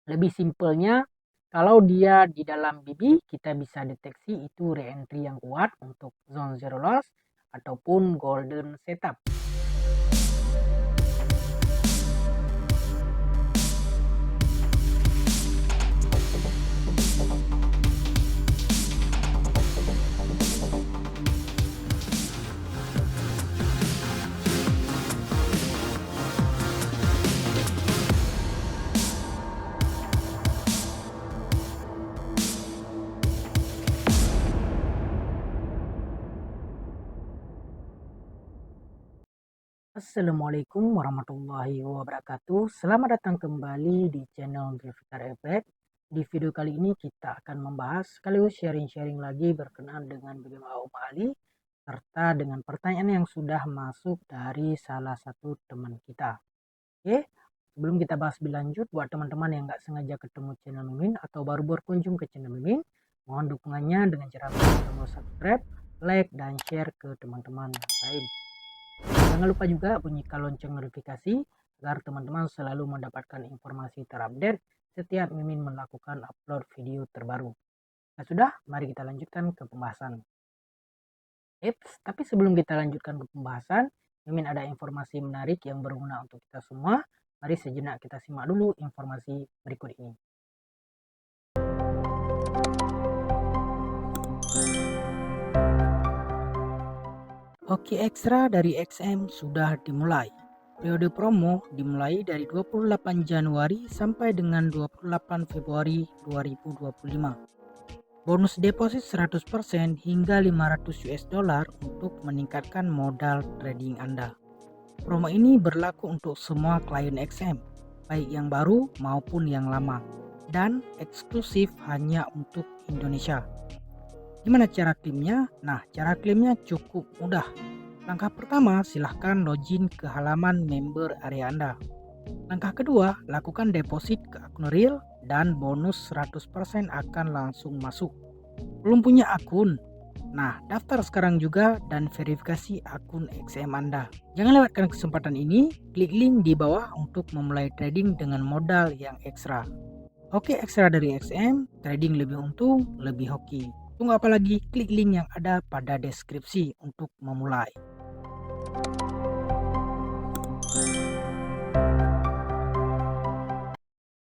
Lebih simpelnya, kalau dia di dalam BB, kita bisa deteksi itu re-entry yang kuat untuk zone zero loss ataupun golden setup. Assalamualaikum warahmatullahi wabarakatuh. Selamat datang kembali di channel Grafiter Effect. Di video kali ini kita akan membahas sekaligus sharing-sharing lagi berkenaan dengan bagaimana Ali serta dengan pertanyaan yang sudah masuk dari salah satu teman kita. Oke, sebelum kita bahas lebih lanjut, buat teman-teman yang nggak sengaja ketemu channel Mimin atau baru berkunjung ke channel Mimin, mohon dukungannya dengan cara tombol subscribe, like, dan share ke teman-teman yang lain. Jangan lupa juga bunyikan lonceng notifikasi agar teman-teman selalu mendapatkan informasi terupdate setiap Mimin melakukan upload video terbaru. Nah sudah, mari kita lanjutkan ke pembahasan. Tapi sebelum kita lanjutkan ke pembahasan, Mimin ada informasi menarik yang berguna untuk kita semua. Mari sejenak kita simak dulu informasi berikut ini. Hoki Ekstra dari XM sudah dimulai. Periode promo dimulai dari 28 Januari sampai dengan 28 Februari 2025. Bonus deposit 100% hingga 500 US dollar untuk meningkatkan modal trading Anda. Promo ini berlaku untuk semua klien XM, baik yang baru maupun yang lama, dan eksklusif hanya untuk Indonesia. Gimana cara klaimnya? Nah, cara klaimnya cukup mudah. Langkah pertama, silahkan login ke halaman member area Anda. Langkah kedua, lakukan deposit ke akun real dan bonus 100% akan langsung masuk. Belum punya akun? Nah, daftar sekarang juga dan verifikasi akun XM Anda. Jangan lewatkan kesempatan ini, klik link di bawah untuk memulai trading dengan modal yang ekstra. Oke, ekstra dari XM, trading lebih untung, lebih hoki. Tunggu apa lagi? Klik link yang ada pada deskripsi untuk memulai.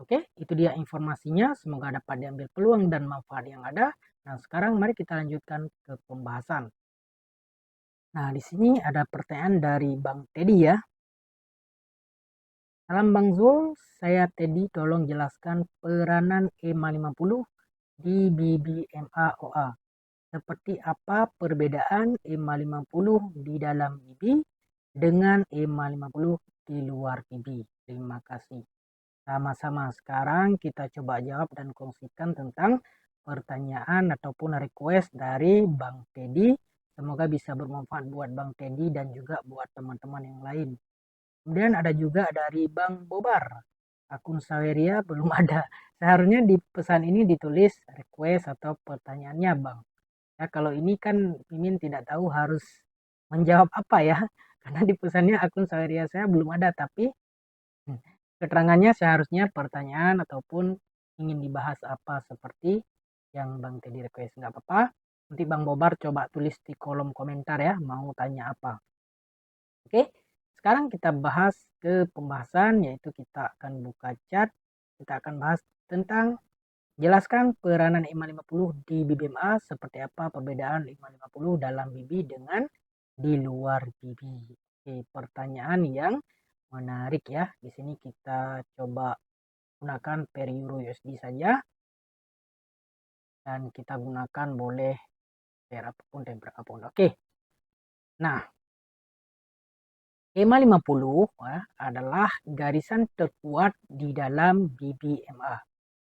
Oke, itu dia informasinya. Semoga dapat diambil peluang dan manfaat yang ada. Nah, sekarang mari kita lanjutkan ke pembahasan. Nah, di sini ada pertanyaan dari Bang Teddy ya. Salam Bang Zul, saya Teddy, tolong jelaskan peranan E550 di BBMA OA. Seperti apa perbedaan E550 di dalam BB dengan E550 di luar BB? Terima kasih. Sama-sama, sekarang kita coba jawab dan kongsikan tentang pertanyaan ataupun request dari Bang Teddy. Semoga bisa bermanfaat buat Bang Teddy dan juga buat teman-teman yang lain. Kemudian ada juga dari Bang Bobar. Akun Saweria belum ada. Seharusnya di pesan ini ditulis request atau pertanyaannya Bang. Ya, kalau ini kan Mimin tidak tahu harus menjawab apa ya. Karena di pesannya akun Saweria saya belum ada, tapi keterangannya seharusnya pertanyaan ataupun ingin dibahas apa seperti yang Bang Teddy request. Nggak apa-apa. Nanti Bang Bobar coba tulis di kolom komentar ya, mau tanya apa. Oke, sekarang kita bahas ke pembahasan, yaitu kita akan buka chat. Kita akan bahas tentang jelaskan peranan 550 di BBMA, seperti apa perbedaan 550 dalam BB dengan di luar BB. Oke, pertanyaan yang menarik ya. Di sini kita coba gunakan per euro USD saja. Dan kita gunakan boleh per apapun dan berapapun. Oke. Nah, E550 ya, adalah garisan terkuat di dalam BBMA.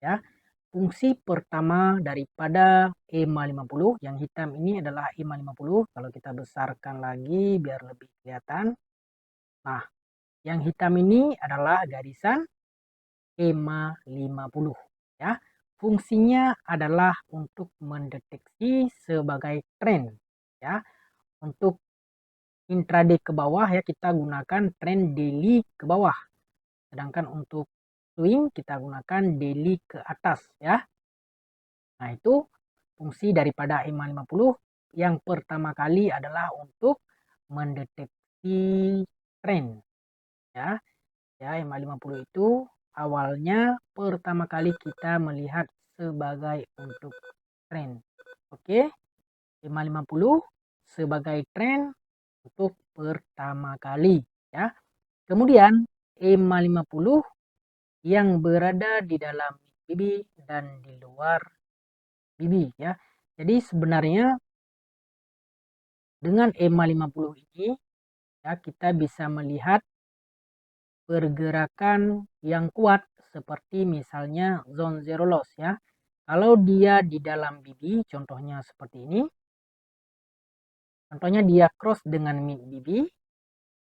Ya. Fungsi pertama daripada E550 yang hitam ini adalah E550. Kalau kita besarkan lagi biar lebih kelihatan. Nah, yang hitam ini adalah garisan E550 ya. Fungsinya adalah untuk mendeteksi sebagai tren ya. Untuk intraday ke bawah ya kita gunakan tren daily ke bawah. Sedangkan untuk swing kita gunakan daily ke atas ya. Nah, itu fungsi daripada EMA50 yang pertama kali adalah untuk mendeteksi tren ya. Ya, EMA50 itu awalnya pertama kali kita melihat sebagai untuk tren. Oke, EMA50 sebagai tren untuk pertama kali ya. Kemudian EMA50 yang berada di dalam bibi dan di luar bibi ya. Jadi sebenarnya dengan EMA50 ini ya kita bisa melihat pergerakan yang kuat seperti misalnya zone zero loss ya. Kalau dia di dalam bibi, contohnya seperti ini. Contohnya dia cross dengan mid bibi.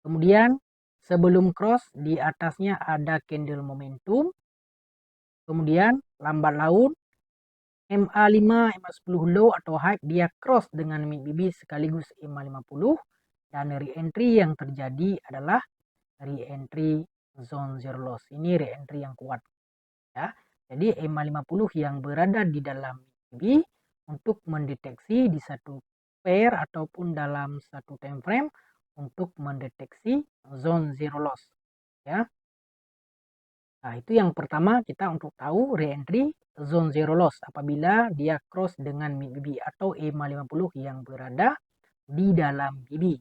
Kemudian sebelum cross di atasnya ada candle momentum. Kemudian lambat laun MA5, MA10 low atau high dia cross dengan mid bibi sekaligus EMA50 dan re-entry yang terjadi adalah re-entry zone zero loss. Ini re-entry yang kuat ya. Jadi EMA50 yang berada di dalam bibi untuk mendeteksi di satu pair ataupun dalam satu time frame untuk mendeteksi zone zero loss ya. Nah, itu yang pertama kita untuk tahu re-entry zone zero loss apabila dia cross dengan mid bibi atau EMA50 yang berada di dalam bibi.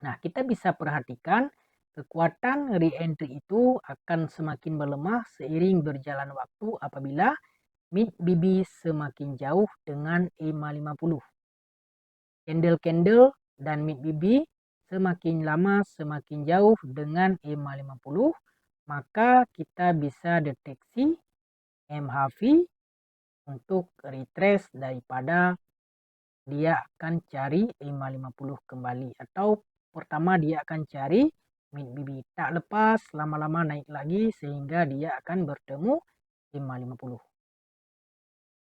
Nah, kita bisa perhatikan kekuatan re-entry itu akan semakin melemah seiring berjalan waktu apabila mid bibi semakin jauh dengan EMA50. Candle-candle dan mid bibi semakin lama semakin jauh dengan EMA50, maka kita bisa deteksi MHV untuk retrace daripada dia akan cari EMA50 kembali atau pertama dia akan cari mid bibi tak lepas lama-lama naik lagi sehingga dia akan bertemu EMA50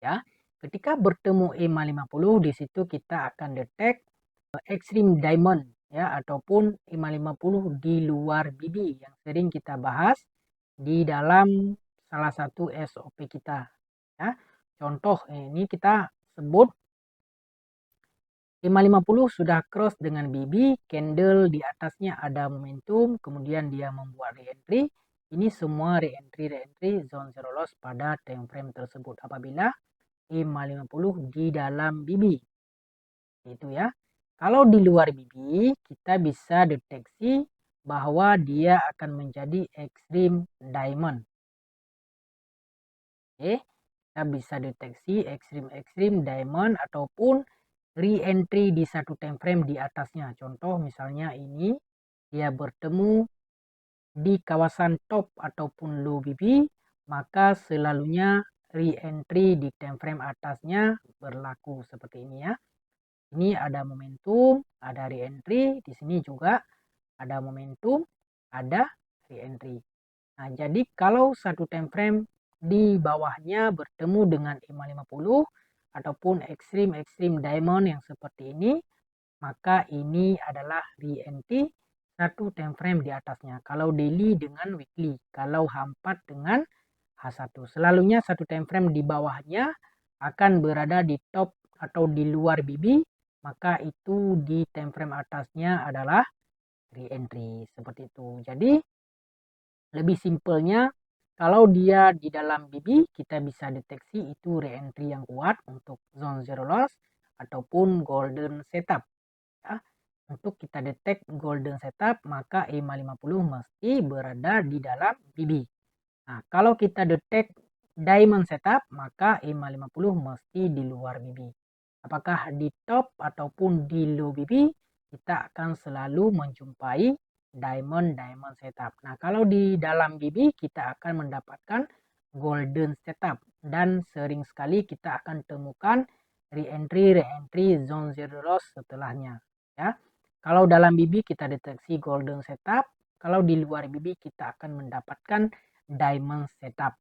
ya. Ketika bertemu EMA50 di situ kita akan detect extreme diamond ya ataupun EMA50 di luar bibi yang sering kita bahas di dalam salah satu SOP kita ya. Contoh ini kita sebut EMA50 sudah cross dengan bibi, candle di atasnya ada momentum, kemudian dia membuat re-entry. Ini semua re-entry zone zero loss pada time frame tersebut apabila EMA50 di dalam bibi. Itu ya. Kalau di luar bibi, kita bisa deteksi bahwa dia akan menjadi extreme diamond. Oke, kita bisa deteksi extreme diamond ataupun re-entry di satu time frame di atasnya. Contoh misalnya ini dia bertemu di kawasan top ataupun low BB, maka selalunya re-entry di time frame atasnya berlaku seperti ini ya. Ini ada momentum, ada re-entry, di sini juga ada momentum, ada re-entry. Nah, jadi kalau satu time frame di bawahnya bertemu dengan EMA50 ataupun extreme diamond yang seperti ini, maka ini adalah re-entry satu time frame di atasnya. Kalau daily dengan weekly, kalau H4 dengan H1. Selalunya satu time frame di bawahnya akan berada di top atau di luar bibi, maka itu di time frame atasnya adalah re-entry seperti itu. Jadi lebih simpelnya kalau dia di dalam bibi kita bisa deteksi itu re-entry yang kuat untuk zone zero loss ataupun golden setup ya. Untuk kita detect golden setup maka EMA50 mesti berada di dalam bibi. Nah, kalau kita detect diamond setup maka EMA50 mesti di luar bibi. Apakah di top ataupun di low bibi kita akan selalu menjumpai diamond setup. Nah, kalau di dalam bibi kita akan mendapatkan golden setup dan sering sekali kita akan temukan re-entry zone zero loss setelahnya ya. Kalau dalam bibi kita deteksi golden setup, kalau di luar bibi kita akan mendapatkan diamond setup.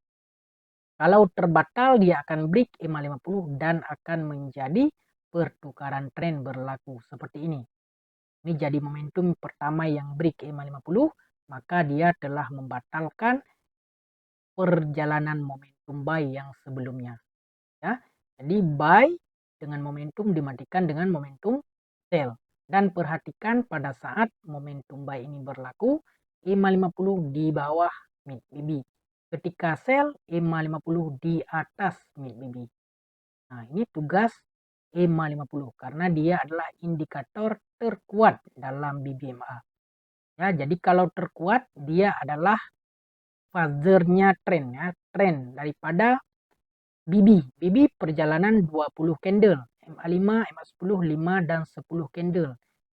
Kalau terbatal dia akan break EMA50 dan akan menjadi pertukaran tren berlaku seperti ini. Ini jadi momentum pertama yang break EMA50, maka dia telah membatalkan perjalanan momentum buy yang sebelumnya. Ya. Jadi buy dengan momentum dimatikan dengan momentum sell. Dan perhatikan pada saat momentum buy ini berlaku, EMA 50 di bawah mid BB. Ketika sell, EMA 50 di atas mid BB. Nah, ini tugas EMA 50 karena dia adalah indikator terkuat dalam BBMA. Ya, jadi kalau terkuat dia adalah fazernya tren ya, tren daripada BB. BB perjalanan 20 candle. MA5, MA10, 5 dan 10 candle.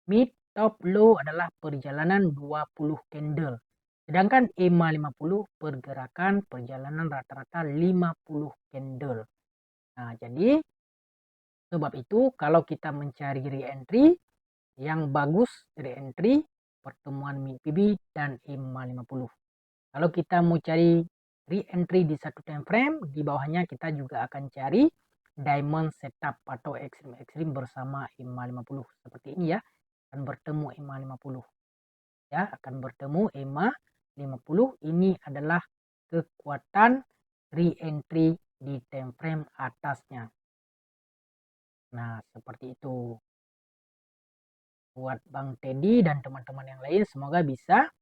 Mid, top, low adalah perjalanan 20 candle. Sedangkan EMA 50 pergerakan perjalanan rata-rata 50 candle. Nah, jadi sebab itu kalau kita mencari re-entry yang bagus, re-entry pertemuan mid PB dan EMA 50. Kalau kita mau cari re-entry di satu time frame, di bawahnya kita juga akan cari diamond setup atau ekstrim bersama EMA 50 seperti ini ya. Akan bertemu EMA 50. Ya, akan bertemu EMA 50. Ini adalah kekuatan re-entry di time frame atasnya. Nah, seperti itu. Buat Bang Teddy dan teman-teman yang lain semoga bisa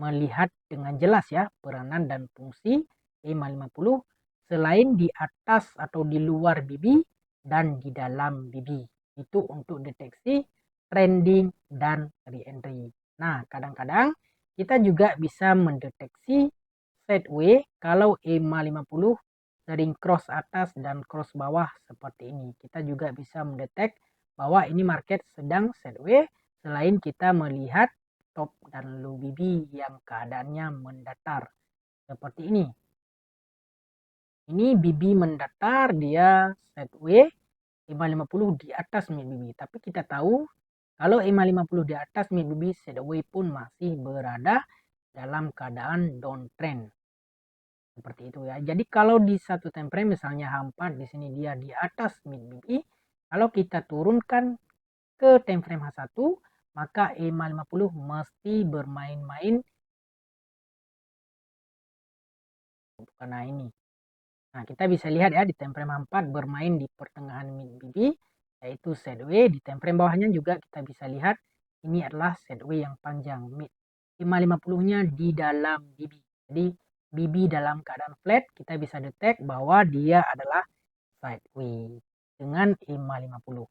melihat dengan jelas ya peranan dan fungsi EMA 50 selain di atas atau di luar BB dan di dalam BB. Itu untuk deteksi trending dan re-entry. Nah, kadang-kadang kita juga bisa mendeteksi sideways kalau EMA 50 sering cross atas dan cross bawah seperti ini. Kita juga bisa mendetek bahwa ini market sedang sideways selain kita melihat top dan low BB yang keadaannya mendatar seperti ini. Ini BB mendatar, dia sideways EMA 50 di atas mid BB. Tapi kita tahu kalau EMA 50 di atas mid BB, sideways pun masih berada dalam keadaan downtrend. Seperti itu ya. Jadi kalau di satu time frame misalnya H4 di sini dia di atas mid BB, kalau kita turunkan ke time frame H1, maka EMA 50 mesti bermain-main karena ini. Nah, kita bisa lihat ya di time frame 4 bermain di pertengahan mid BB yaitu sideways. Di time frame bawahnya juga kita bisa lihat ini adalah sideways yang panjang mid. 550-nya di dalam BB. Jadi BB dalam keadaan flat kita bisa detect bahwa dia adalah sideways dengan 550.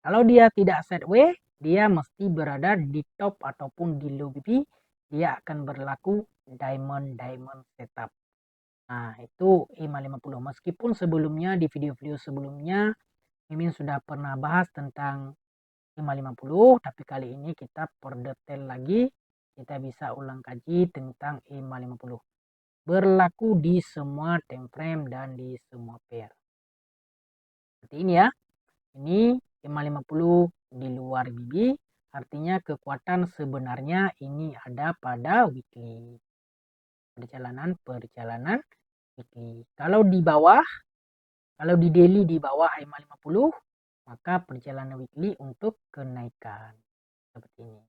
Kalau dia tidak sideways, dia mesti berada di top ataupun di low BB. Dia akan berlaku diamond setup. Nah, itu EMA 50. Meskipun sebelumnya di video-video sebelumnya Mimin sudah pernah bahas tentang EMA 50, tapi kali ini kita perdetail lagi. Kita bisa ulang kaji tentang EMA 50. Berlaku di semua time frame dan di semua pair. Seperti ini ya. Ini EMA 50 di luar BB. Artinya kekuatan sebenarnya ini ada pada weekly. Perjalanan weekly. Kalau di bawah, kalau di daily di bawah EMA 50, maka perjalanan weekly untuk kenaikan. Seperti ini.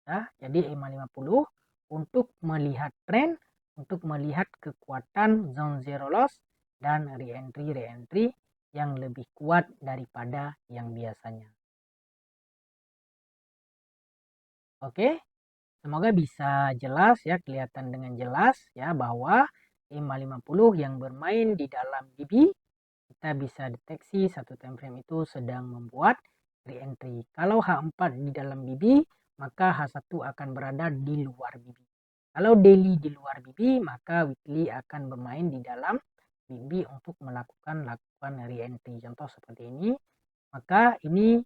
Ya, jadi EMA 50 untuk melihat tren, untuk melihat kekuatan zone zero loss dan re-entry yang lebih kuat daripada yang biasanya. Oke, semoga bisa jelas ya, kelihatan dengan jelas ya bahwa EMA 50 yang bermain di dalam BB kita bisa deteksi satu time frame itu sedang membuat re-entry. Kalau H4 di dalam BB, maka H1 akan berada di luar BB. Kalau daily di luar BB, maka weekly akan bermain di dalam BB untuk melakukan re-entry. Contoh seperti ini. Maka ini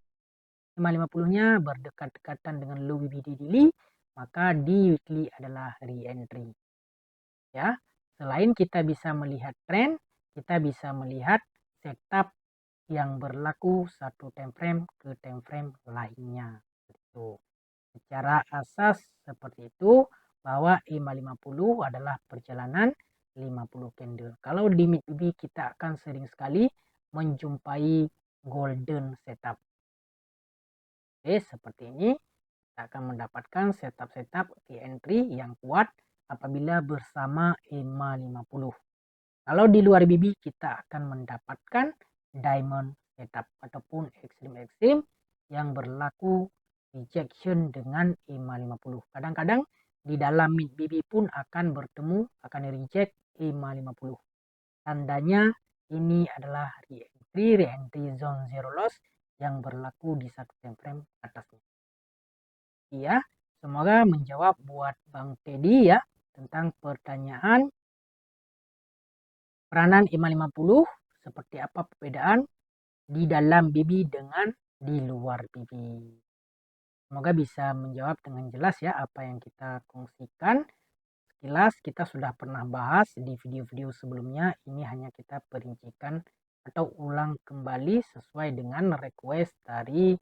550-nya berdekat-dekatan dengan low BB di daily, maka di weekly adalah re-entry. Ya, selain kita bisa melihat tren, kita bisa melihat setup yang berlaku satu time frame ke time frame lainnya. Itu. Secara asas seperti itu bahwa EMA 50 adalah perjalanan 50 candle. Kalau di mid BB kita akan sering sekali menjumpai golden setup. Oke, seperti ini kita akan mendapatkan setup entry yang kuat apabila bersama EMA 50. Kalau di luar BB kita akan mendapatkan diamond setup ataupun extreme yang berlaku rejection dengan EMA 50. Kadang-kadang di dalam mid BB pun akan bertemu, akan reject EMA 50. Tandanya ini adalah re-entry zone zero loss yang berlaku di satu time frame atasnya. Iya, semoga menjawab buat Bang Teddy ya tentang pertanyaan peranan EMA 50, seperti apa perbedaan di dalam BB dengan di luar BB. Semoga bisa menjawab dengan jelas ya apa yang kita kongsikan. Sekilas kita sudah pernah bahas di video-video sebelumnya, ini hanya kita perincikan atau ulang kembali sesuai dengan request dari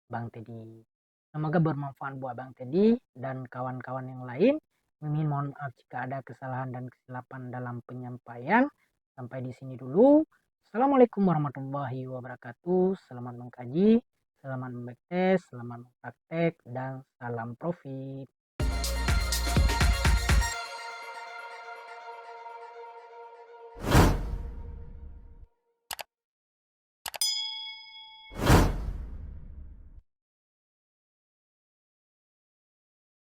Bang Teddy. Semoga bermanfaat buat Bang Teddy dan kawan-kawan yang lain. Mimin mohon maaf jika ada kesalahan dan kesilapan dalam penyampaian. Sampai di sini dulu. Assalamualaikum warahmatullahi wabarakatuh. Selamat mengkaji, selamat membacktest, selamat mempraktek, dan salam profit.